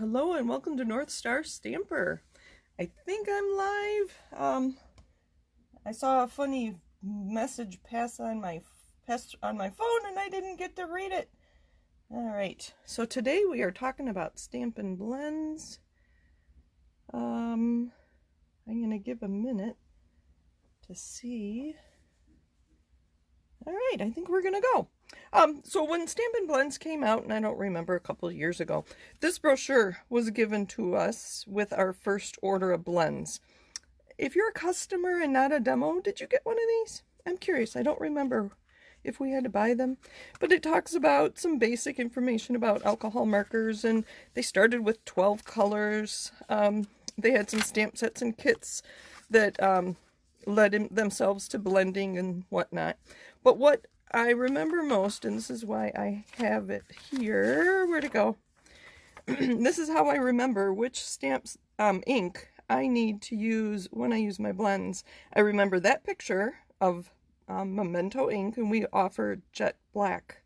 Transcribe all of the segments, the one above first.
Hello and welcome to North Star Stamper. I think I'm live. I saw a funny message pass on my phone and I didn't get to read it. All right, so today we are talking about Stampin Blends. I'm gonna give a minute to see. All right, I think we're gonna go. So when Stampin Blends came out, and I don't remember, a couple of years ago, this brochure was given to us with our first order of blends. If you're a customer and not a demo, did you get one of these? I'm curious. I don't remember if we had to buy them, but it talks about some basic information about alcohol markers, and they started with 12 colors. They had some stamp sets and kits that led themselves to blending and whatnot. But what I remember most, and this is why I have it here, where'd it go? This is how I remember which stamps ink I need to use when I use my blends. I remember that picture of Memento ink, and we offer jet black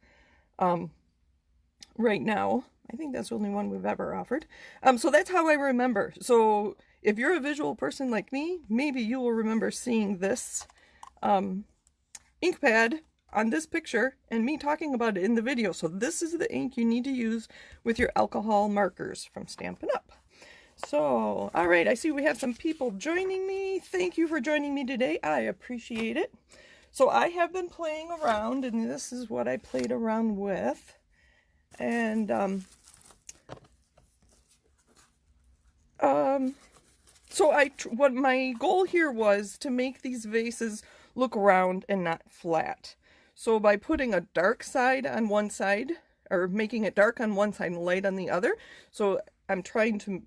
right now. I think that's the only one we've ever offered. So that's how I remember. So if you're a visual person like me, maybe you will remember seeing this ink pad on this picture and me talking about it in the video. So this is the ink you need to use with your alcohol markers from Stampin' Up. So, all right, I see we have some people joining me. Thank you for joining me today. I appreciate it. So I have been playing around, and this is what I played around with. And so what my goal here was to make these vases look round and not flat. So by putting a dark side on one side, or making it dark on one side and light on the other, so I'm trying to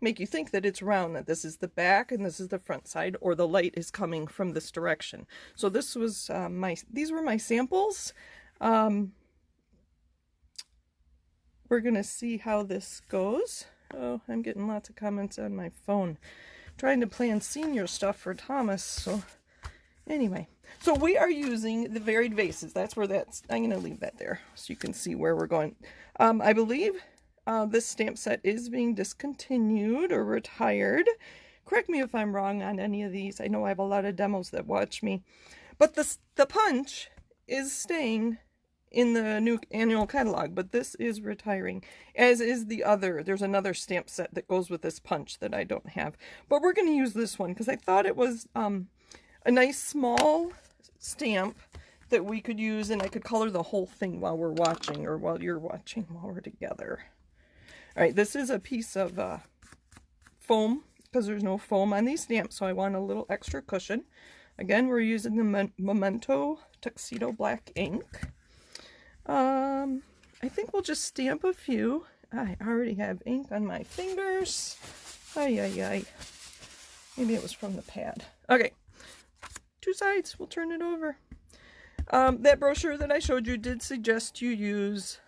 make you think that it's round, that this is the back and this is the front side, or the light is coming from this direction. So this was these were my samples. We're gonna see how this goes. Oh, I'm getting lots of comments on my phone. Trying to plan senior stuff for Thomas, so anyway. So we are using the varied vases. That's where that's, I'm going to leave that there so you can see where we're going. I believe this stamp set is being discontinued or retired. Correct me if I'm wrong on any of these. I know I have a lot of demos that watch me. But the punch is staying in the new annual catalog, but this is retiring, as is the other. There's another stamp set that goes with this punch that I don't have. But we're going to use this one because I thought it was a nice small stamp that we could use, and I could color the whole thing while we're watching, or while you're watching, while we're together. All right, this is a piece of foam, because there's no foam on these stamps, so I want a little extra cushion. Again, we're using the Memento Tuxedo Black ink. I think we'll just stamp a few. I already have ink on my fingers. Ay, ay, ay. Maybe it was from the pad. Okay. Two sides, we'll turn it over. That brochure that I showed you did suggest you use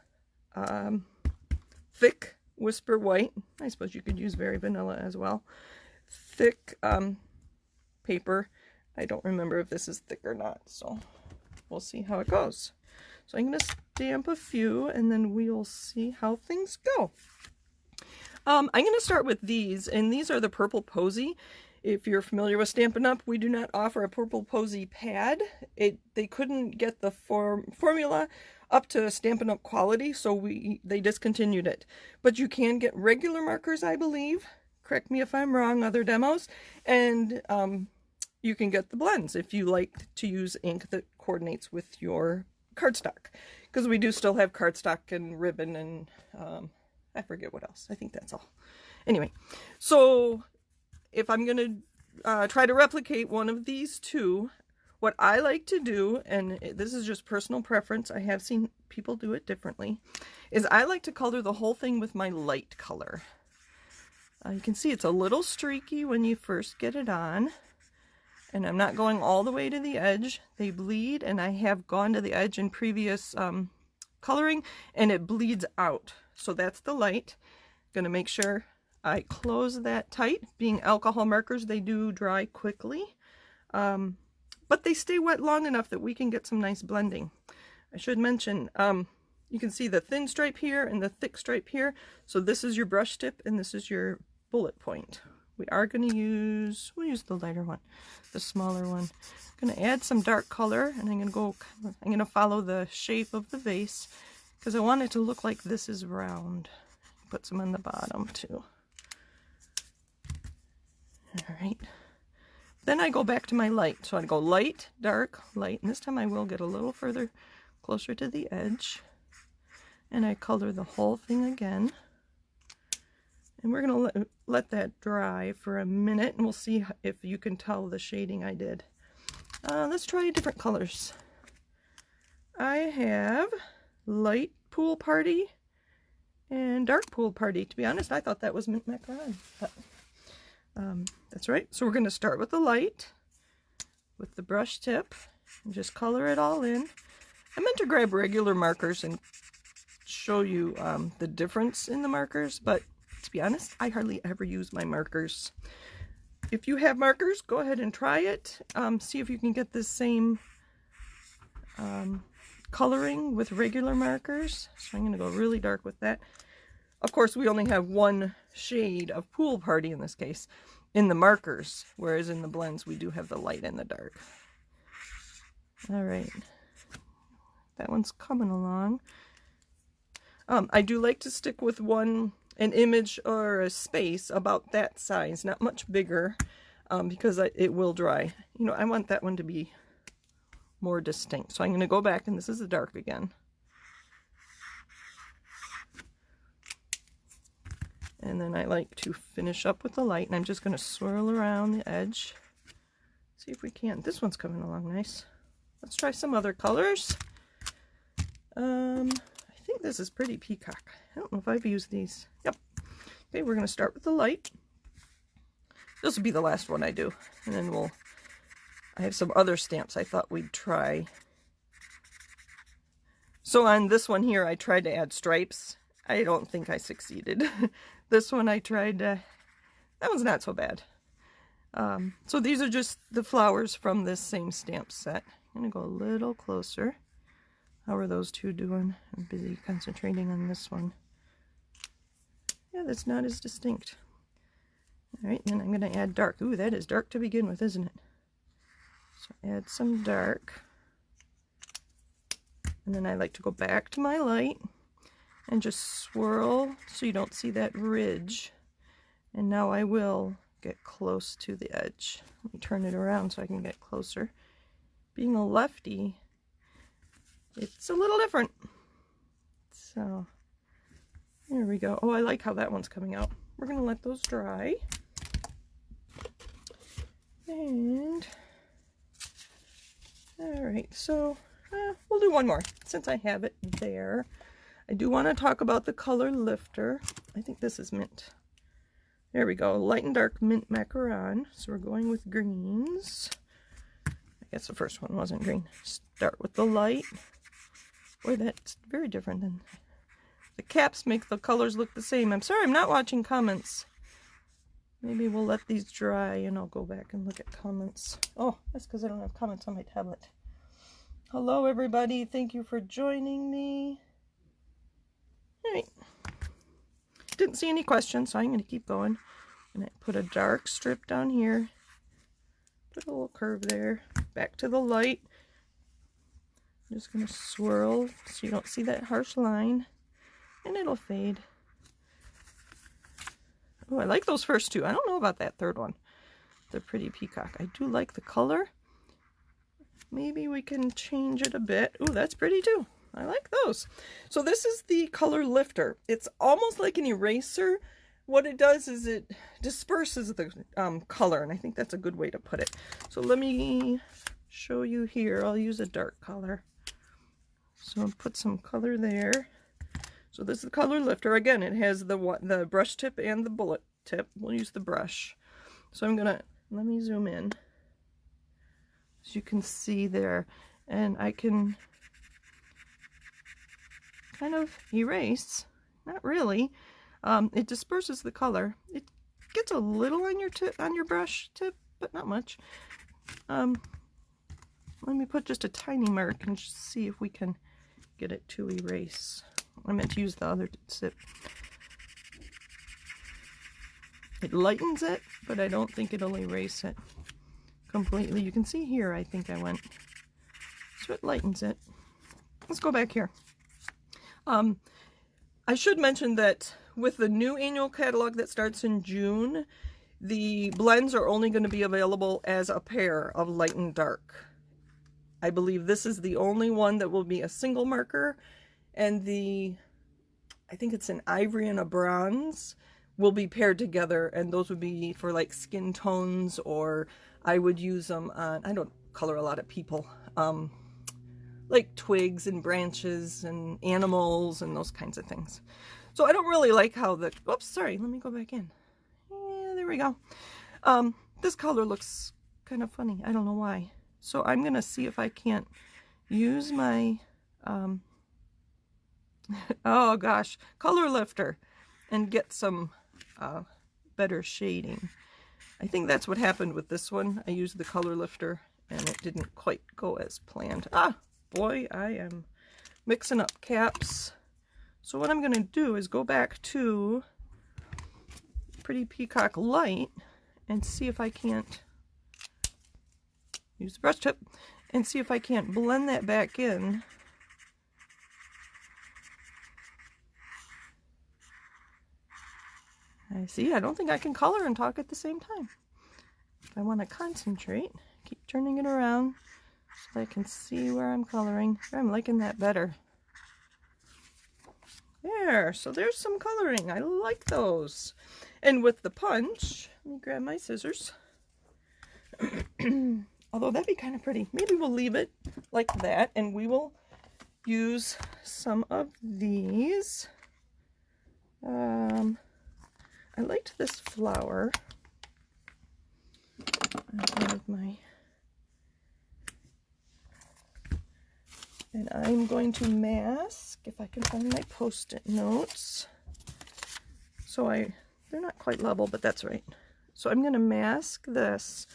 thick Whisper White. I suppose you could use Very Vanilla as well. Thick paper. I don't remember if this is thick or not, so we'll see how it goes. So I'm going to stamp a few, and then we'll see how things go. I'm going to start with these, and these are the Purple Posy. If you're familiar with Stampin' Up, we do not offer a Purple Posy pad. They couldn't get the formula up to Stampin' Up quality, so they discontinued it. But you can get regular markers, I believe. Correct me if I'm wrong, other demos. And you can get the blends if you like to use ink that coordinates with your cardstock. Because we do still have cardstock and ribbon and I forget what else. I think that's all. Anyway, so if I'm going to try to replicate one of these two, what I like to do, and this is just personal preference, I have seen people do it differently, is I like to color the whole thing with my light color. You can see it's a little streaky when you first get it on, and I'm not going all the way to the edge. They bleed, and I have gone to the edge in previous coloring, and it bleeds out. So that's the light. Going to make sure I close that tight. Being alcohol markers, they do dry quickly, but they stay wet long enough that we can get some nice blending. I should mention, You can see the thin stripe here and the thick stripe here. So this is your brush tip and this is your bullet point. We are going to use, we'll use the lighter one, the smaller one. I'm going to add some dark color, and I'm going to follow the shape of the vase because I want it to look like this is round. Put some on the bottom too. All right. Then I go back to my light. So I go light, dark, light, and this time I will get a little further closer to the edge. And I color the whole thing again. And we're going to let that dry for a minute, and we'll see if you can tell the shading I did. Let's try different colors. I have light pool party and dark pool party. To be honest, I thought that was mint macaron, but that's right. So we're going to start with the light with the brush tip and just color it all in. I meant to grab regular markers and show you the difference in the markers, but to be honest, I hardly ever use my markers. If you have markers, go ahead and try it. See if you can get this same coloring with regular markers. So I'm going to go really dark with that. Of course, we only have one shade of pool party in this case in the markers, whereas in the blends we do have the light and the dark. All right, that one's coming along. I do like to stick with an image or a space about that size, not much bigger, because it will dry. You know, I want that one to be more distinct. So I'm going to go back, and this is the dark again. And then I like to finish up with the light, and I'm just going to swirl around the edge. See if we can. This one's coming along nice. Let's try some other colors. I think this is Pretty Peacock. I don't know if I've used these. Yep. Okay, we're going to start with the light. This will be the last one I do. And then I have some other stamps I thought we'd try. So on this one here, I tried to add stripes. I don't think I succeeded. This one I tried, that one's not so bad. So these are just the flowers from this same stamp set. I'm going to go a little closer. How are those two doing? I'm busy concentrating on this one. Yeah, that's not as distinct. All right, then I'm going to add dark. Ooh, that is dark to begin with, isn't it? So add some dark. And then I like to go back to my light and just swirl so you don't see that ridge. And now I will get close to the edge. Let me turn it around so I can get closer. Being a lefty, it's a little different. So there we go. Oh, I like how that one's coming out. We're going to let those dry. And all right, so we'll do one more since I have it there. I do want to talk about the color lifter. I think this is mint. There we go, light and dark mint macaron. So we're going with greens. I guess the first one wasn't green. Start with the light. Boy, that's very different than the caps make the colors look the same. I'm sorry, I'm not watching comments. Maybe we'll let these dry and I'll go back and look at comments. Oh, that's because I don't have comments on my tablet. Hello, everybody. Thank you for joining me. All right. Didn't see any questions, so I'm going to keep going. And I put a dark strip down here. Put a little curve there. Back to the light. I'm just going to swirl so you don't see that harsh line. And it'll fade. Oh, I like those first two. I don't know about that third one. The Pretty Peacock. I do like the color. Maybe we can change it a bit. Oh, that's pretty too. I like those. So this is the color lifter. It's almost like an eraser. What it does is it disperses the color, and I think that's a good way to put it. So let me show you here. I'll use a dark color. So I'll put some color there. So this is the color lifter. Again, it has the brush tip and the bullet tip. We'll use the brush. So I'm gonna, let me zoom in. As you can see there, and I can kind of erase, not really. It disperses the color. It gets a little on your tip, on your brush tip, but not much. Let me put just a tiny mark and just see if we can get it to erase. I meant to use the other tip. It lightens it, but I don't think it'll erase it completely. You can see here, I think I went. So it lightens it. Let's go back here. I should mention that with the new annual catalog that starts in June, the blends are only going to be available as a pair of light and dark. I believe this is the only one that will be a single marker, and I think it's an ivory and a bronze, will be paired together, and those would be for like skin tones, or I would use them on, I don't color a lot of people, like twigs and branches and animals and those kinds of things. So I don't really like how the, oops, sorry, let me go back in. Yeah, there we go. This color looks kind of funny. I don't know why. So I'm going to see if I can't use my, oh gosh, color lifter and get some better shading. I think that's what happened with this one. I used the color lifter and it didn't quite go as planned. Ah, boy, I am mixing up caps. So what I'm going to do is go back to Pretty Peacock Light and see if I can't use the brush tip and see if I can't blend that back in. I see, I don't think I can color and talk at the same time. If I want to concentrate, keep turning it around so I can see where I'm coloring. I'm liking that better. There, so there's some coloring. I like those. And with the punch, let me grab my scissors. Although that'd be kind of pretty. Maybe we'll leave it like that, and we will use some of these. I liked this flower. And I'm going to mask, if I can find my Post-it notes. So they're not quite level, but that's right. So I'm going to mask this,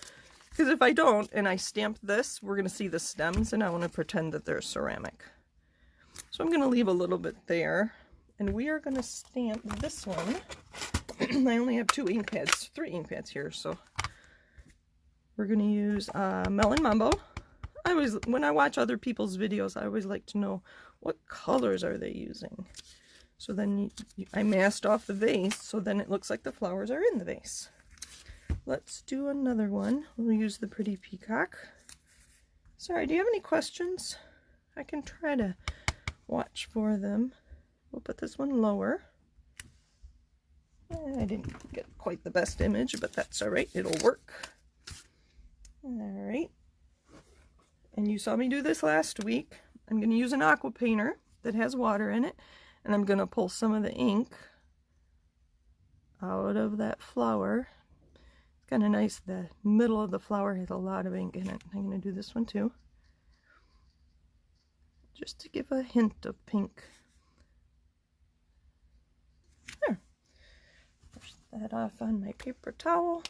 because if I don't, and I stamp this, we're going to see the stems, and I want to pretend that they're ceramic. So I'm going to leave a little bit there, and we are going to stamp this one. I only have 3 ink pads here, so we're going to use Melon Mambo. When I watch other people's videos, I always like to know what colors are they using. So then I masked off the vase, so then it looks like the flowers are in the vase. Let's do another one. We'll use the Pretty Peacock. Sorry, do you have any questions? I can try to watch for them. We'll put this one lower. I didn't get quite the best image, but that's all right. It'll work. All right. And you saw me do this last week. I'm going to use an aqua painter that has water in it, and I'm going to pull some of the ink out of that flower. It's kind of nice. The middle of the flower has a lot of ink in it. I'm going to do this one too, just to give a hint of pink. There. Push that off on my paper towel.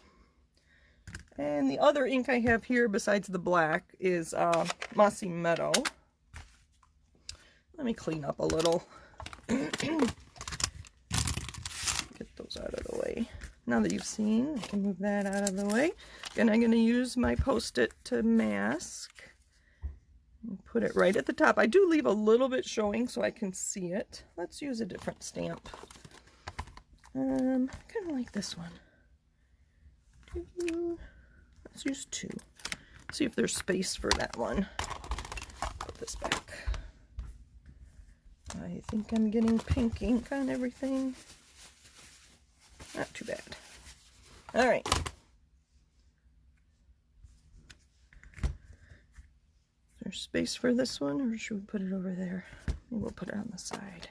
And the other ink I have here besides the black is Mossy Meadow. Let me clean up a little. Get those out of the way. Now that you've seen, I can move that out of the way. And I'm going to use my Post-it to mask. And put it right at the top. I do leave a little bit showing so I can see it. Let's use a different stamp. Kind of like this one. Let's use 2. See if there's space for that one. Put this back. I think I'm getting pink ink on everything. Not too bad. All right. Is there space for this one, or should we put it over there? Maybe we'll put it on the side.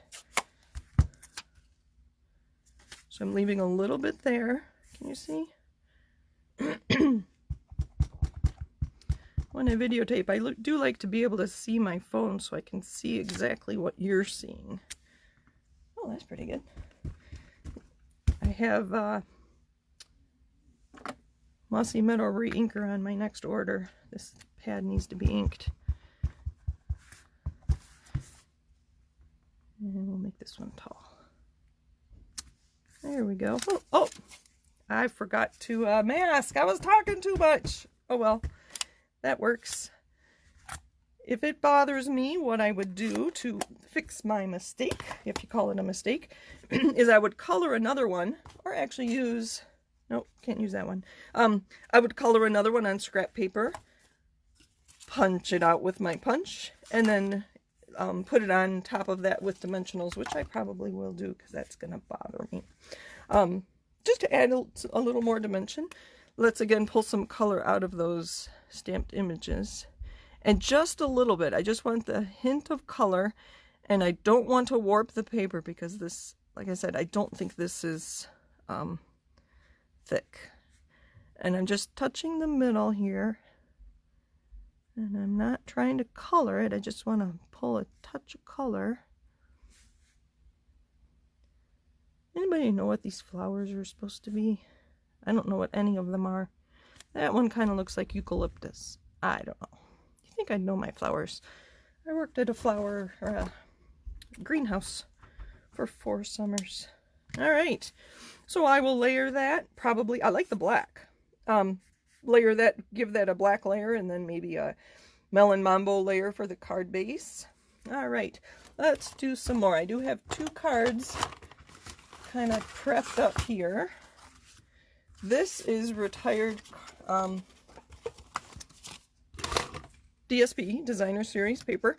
So I'm leaving a little bit there. Can you see? When I videotape, I do like to be able to see my phone so I can see exactly what you're seeing. Oh, that's pretty good. I have Mossy Meadow re-inker on my next order. This pad needs to be inked. make this one tall. There we go. Oh, oh, I forgot to mask. I was talking too much. Oh well, that works. If it bothers me, what I would do to fix my mistake, if you call it a mistake, is I would color another one, or actually use, nope, can't use that one. I would color another one on scrap paper, punch it out with my punch, and then put it on top of that with dimensionals, which I probably will do because that's going to bother me. Just to add a little more dimension, let's again pull some color out of those stamped images. And just a little bit. I just want the hint of color, and I don't want to warp the paper because this, like I said, I don't think this is thick. And I'm just touching the middle here. And I'm not trying to color it. I just want to pull a touch of color. Anybody know what these flowers are supposed to be? I don't know what any of them are. That one kind of looks like eucalyptus. I don't know. I think I know my flowers. I worked at a flower or a greenhouse for 4 summers. All right, so I will layer that. Probably, I like the black. Layer that, give that a black layer, and then maybe a melon mambo layer for the card base. All right, let's do some more. I do have 2 cards kind of prepped up here. This is retired DSP, Designer Series paper.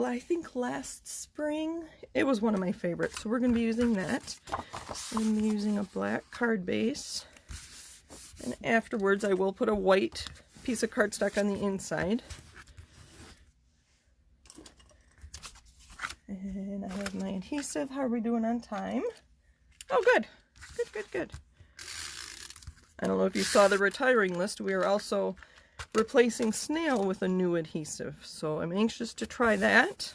I think last spring, it was one of my favorites, so we're going to be using that. I'm going to be using a black card base, and afterwards I will put a white piece of cardstock on the inside. And I have my adhesive. How are we doing on time? Oh, good. Good, good, good. I don't know if you saw the retiring list. We are also replacing snail with a new adhesive, so I'm anxious to try that.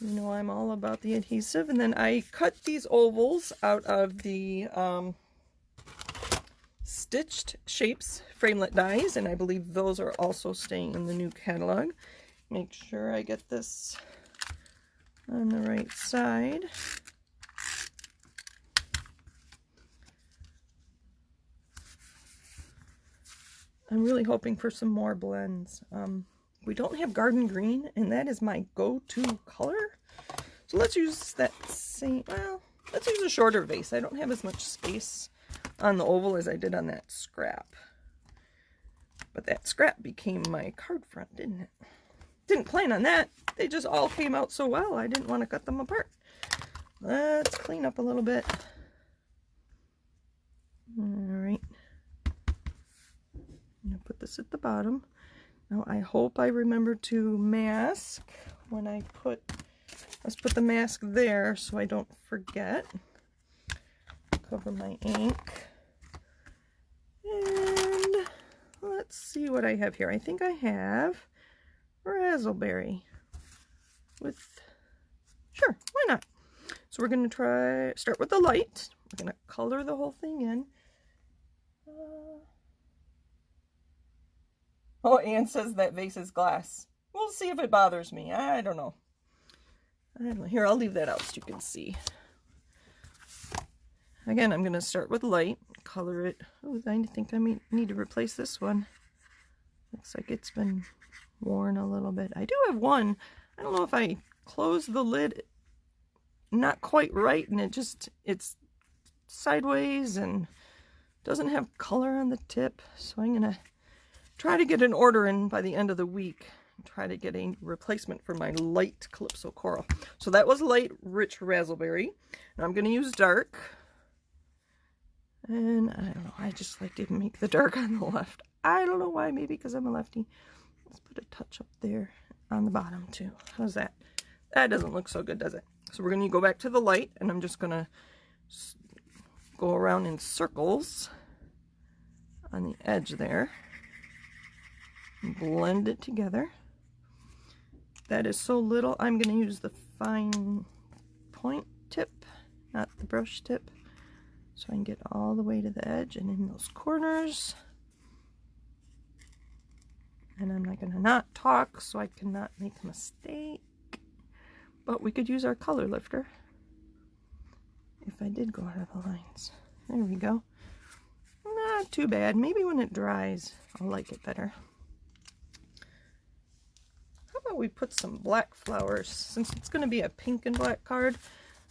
You know, I'm all about the adhesive. And then I cut these ovals out of the Stitched Shapes framelit dies, and I believe those are also staying in the new catalog. Make sure I get this on the right side. I'm really hoping for some more blends. We don't have garden green, and that is my go-to color. So let's use that same, well, let's use a shorter vase. I don't have as much space on the oval as I did on that scrap. But that scrap became my card front, didn't it? Didn't plan on that. They just all came out so well, I didn't want to cut them apart. Let's clean up a little bit. All right. I'm going to put this at the bottom. Now I hope I remember to mask when I put, let's put the mask there so I don't forget. Cover my ink. And let's see what I have here. I think I have raspberry with, sure, why not? So we're going to start with the light. We're going to color the whole thing in. Oh, Anne says that vase is glass. We'll see if it bothers me. I don't know. Here, I'll leave that out so you can see. Again, I'm going to start with light, color it. Oh, I think I need to replace this one. Looks like it's been worn a little bit. I do have one. I don't know if I closed the lid not quite right, and it's sideways and doesn't have color on the tip. So I'm going to try to get an order in by the end of the week. Try to get a replacement for my light Calypso Coral. So that was light, rich raspberry. Now I'm going to use dark. And I don't know, I just like to make the dark on the left. I don't know why, maybe because I'm a lefty. Let's put a touch up there on the bottom too. How's that? That doesn't look so good, does it? So we're going to go back to the light, and I'm just going to go around in circles on the edge there. Blend it together. That is so little, I'm going to use the fine point tip, not the brush tip, so I can get all the way to the edge and in those corners. And I'm not going to not talk so I cannot make a mistake. but we could use our color lifter if I did go out of the lines. There we go. Not too bad. Maybe when it dries, I'll like it better. How about we put some black flowers? Since it's going to be a pink and black card,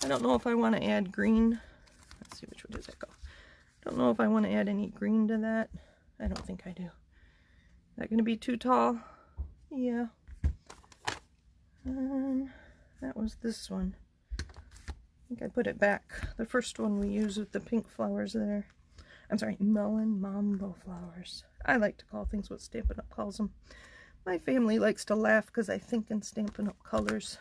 I don't know if I want to add green. Let's see, which way does that go? Don't know if I want to add any green to that. I don't think I do. Is that going to be too tall? Yeah. That was this one. I think I put it back. The first one we used with the pink flowers there. I'm sorry, melon mambo flowers. I like to call things what Stampin' Up! Calls them. My family likes to laugh because I think in Stampin' Up! Colors.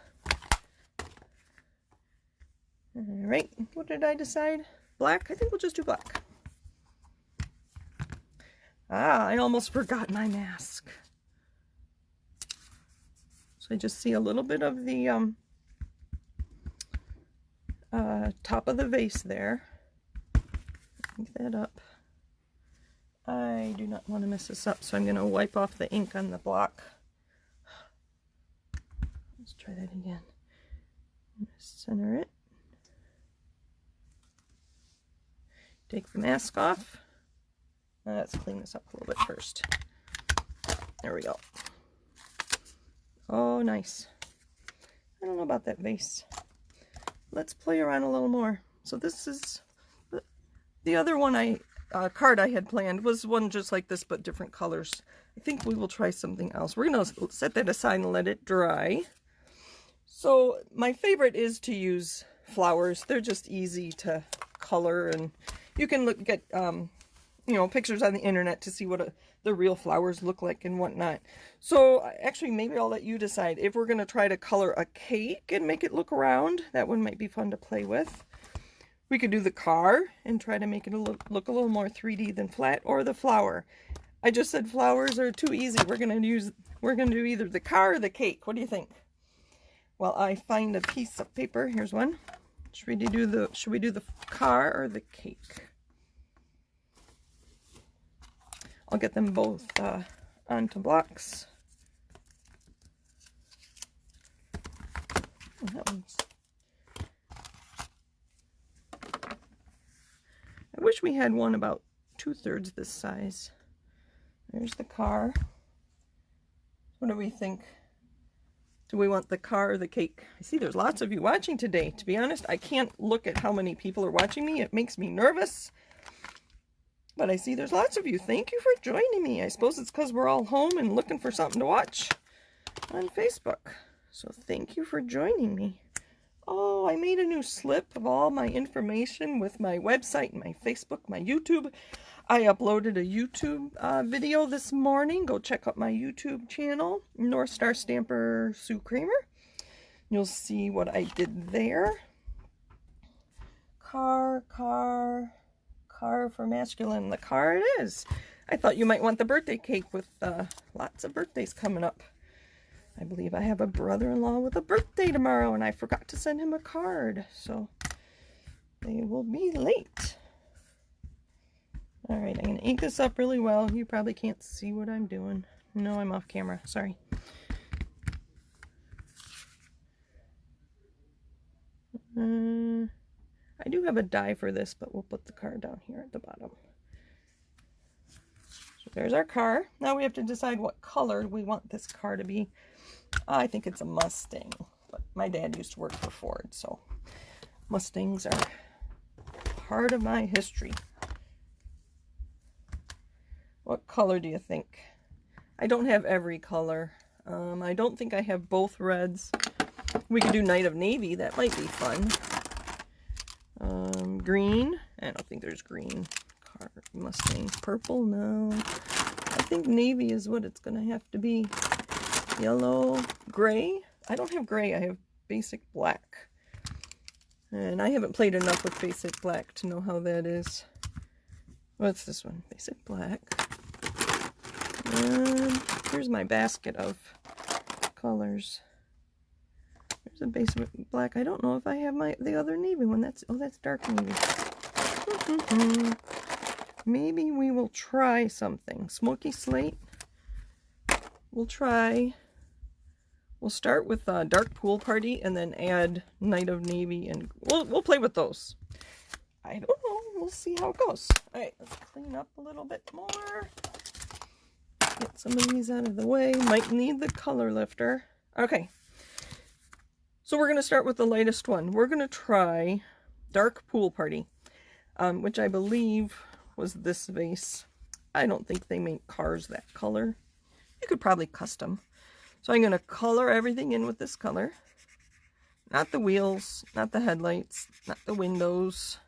Alright, what did I decide? Black? I think we'll just do black. Ah, I almost forgot my mask. So I just see a little bit of the top of the vase there. Pick that up. I do not want to mess this up, so I'm going to wipe off the ink on the block. Let's try that again. Center it. Take the mask off. Let's clean this up a little bit first. There we go. Oh, nice. I don't know about that vase. Let's play around a little more. So this is the other one card I had planned was one just like this, but different colors. I think we will try something else. We're going to set that aside and let it dry. So my favorite is to use flowers. They're just easy to color, and you can look at you know, pictures on the internet to see what the real flowers look like and whatnot. So actually, maybe I'll let you decide if we're going to try to color a cake and make it look round. That one might be fun to play with. We could do the car and try to make it look a little more 3D than flat, or the flower. I just said flowers are too easy. We're going to do either the car or the cake. What do you think? Well, I find a piece of paper. Here's one. Should we do the car or the cake? I'll get them both onto blocks. Oh, that one's... I wish we had one about 2/3 this size. There's the car. What do we think? Do we want the car or the cake? I see there's lots of you watching today. To be honest, I can't look at how many people are watching me. It makes me nervous. But I see there's lots of you. Thank you for joining me. I suppose it's because we're all home and looking for something to watch on Facebook. So thank you for joining me. Oh, I made a new slip of all my information with my website, my Facebook, my YouTube. I uploaded a YouTube video this morning. Go check out my YouTube channel, North Star Stamper Sue Kramer. You'll see what I did there. Car for masculine. The car it is. I thought you might want the birthday cake with lots of birthdays coming up. I believe I have a brother-in-law with a birthday tomorrow, and I forgot to send him a card, so they will be late. Alright, I'm going to ink this up really well. You probably can't see what I'm doing. No, I'm off camera. Sorry. I do have a die for this, but we'll put the car down here at the bottom. So there's our car. Now we have to decide what color we want this car to be. I think it's a Mustang, but my dad used to work for Ford, so Mustangs are part of my history. What color do you think? I don't have every color. I don't think I have both reds. We could do Night of Navy. That might be fun. Green. I don't think there's green. Car Mustang. Purple? No. I think navy is what it's going to have to be. Yellow. Gray. I don't have gray. I have basic black. And I haven't played enough with basic black to know how that is. What's this one? Basic black. And here's my basket of colors. There's a basic black. I don't know if I have the other navy one. That's dark navy. Maybe we will try something. Smoky slate. We'll try We'll start with Dark Pool Party and then add Night of Navy, and we'll play with those. I don't know. We'll see how it goes. All right, let's clean up a little bit more. Get some of these out of the way. Might need the color lifter. Okay. So we're going to start with the lightest one. We're going to try Dark Pool Party, which I believe was this vase. I don't think they make cars that color. You could probably custom. So I'm going to color everything in with this color. Not the wheels, not the headlights, not the windows.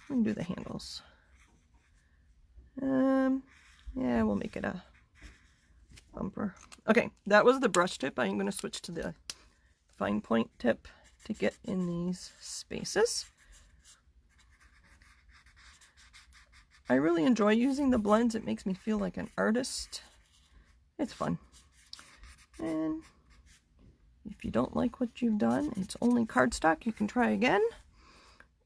We can do the handles. Yeah, we'll make it a bumper. Okay, that was the brush tip. I'm going to switch to the fine point tip to get in these spaces. I really enjoy using the blends. It makes me feel like an artist. It's fun. And if you don't like what you've done, it's only cardstock. You can try again.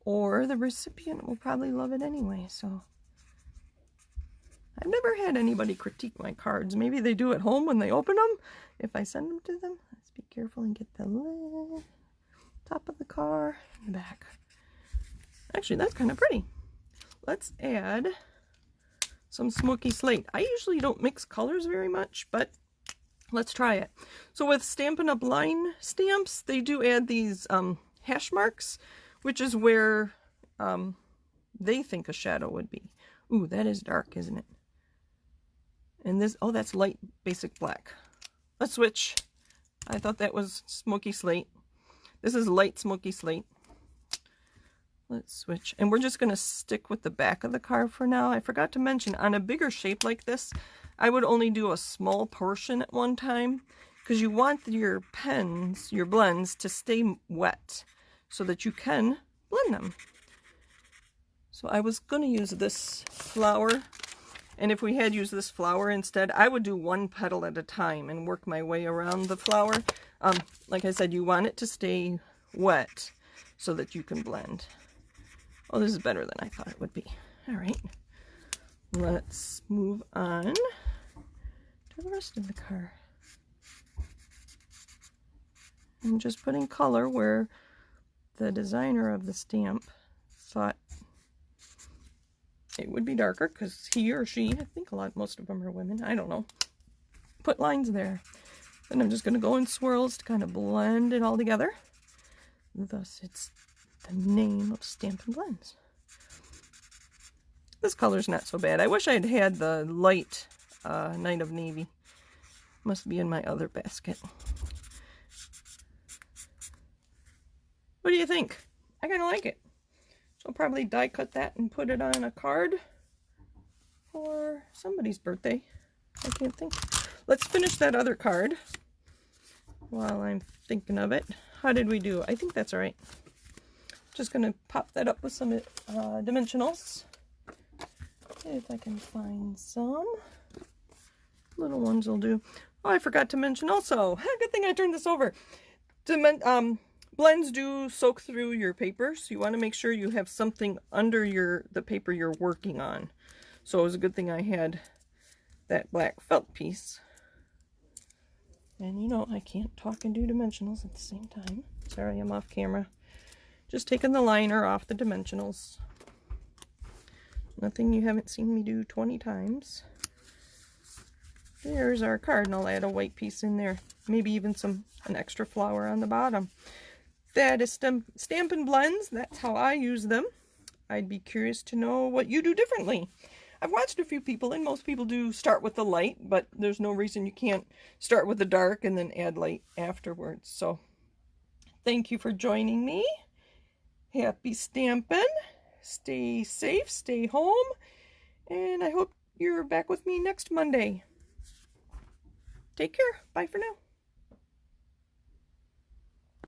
Or the recipient will probably love it anyway. So I've never had anybody critique my cards. Maybe they do at home when they open them. If I send them to them, let's be careful and get the lid, top of the car, and the back. Actually, that's kind of pretty. Let's add some smoky slate. I usually don't mix colors very much, but let's try it. So with Stampin' Up! Line stamps, they do add these hash marks, which is where they think a shadow would be. Ooh, that is dark, isn't it? And this, oh, that's light basic black. Let's switch. I thought that was smoky slate. This is light smoky slate. Let's switch. And we're just going to stick with the back of the card for now. I forgot to mention, on a bigger shape like this, I would only do a small portion at one time, because you want your pens, your blends, to stay wet so that you can blend them. So I was going to use this flower, and if we had used this flower instead, I would do one petal at a time and work my way around the flower. Like I said, you want it to stay wet so that you can blend. Oh, this is better than I thought it would be. All right, let's move on to the rest of the card. I'm just putting color where the designer of the stamp thought it would be darker, because he or she, I think most of them are women, I don't know, put lines there. Then I'm just going to go in swirls to kind of blend it all together. Thus, it's the name of Stampin' Blends. This color's not so bad. I wish I'd had the light Night of Navy. Must be in my other basket. What do you think? I kind of like it. So I'll probably die cut that and put it on a card for somebody's birthday. I can't think. Let's finish that other card while I'm thinking of it. How did we do? I think that's all right. Just going to pop that up with some dimensionals. If I can find some. Little ones will do. Oh, I forgot to mention also. Good thing I turned this over. Blends do soak through your paper, so you want to make sure you have something under the paper you're working on. So it was a good thing I had that black felt piece. And you know, I can't talk and do dimensionals at the same time. Sorry, I'm off camera. Just taking the liner off the dimensionals. Nothing you haven't seen me do 20 times. There's our card, and I'll add a white piece in there. Maybe even an extra flower on the bottom. That is Stampin' Blends. That's how I use them. I'd be curious to know what you do differently. I've watched a few people, and most people do start with the light, but there's no reason you can't start with the dark and then add light afterwards. So thank you for joining me. Happy stampin'. Stay safe, stay home, and I hope you're back with me next Monday. Take care. Bye for now.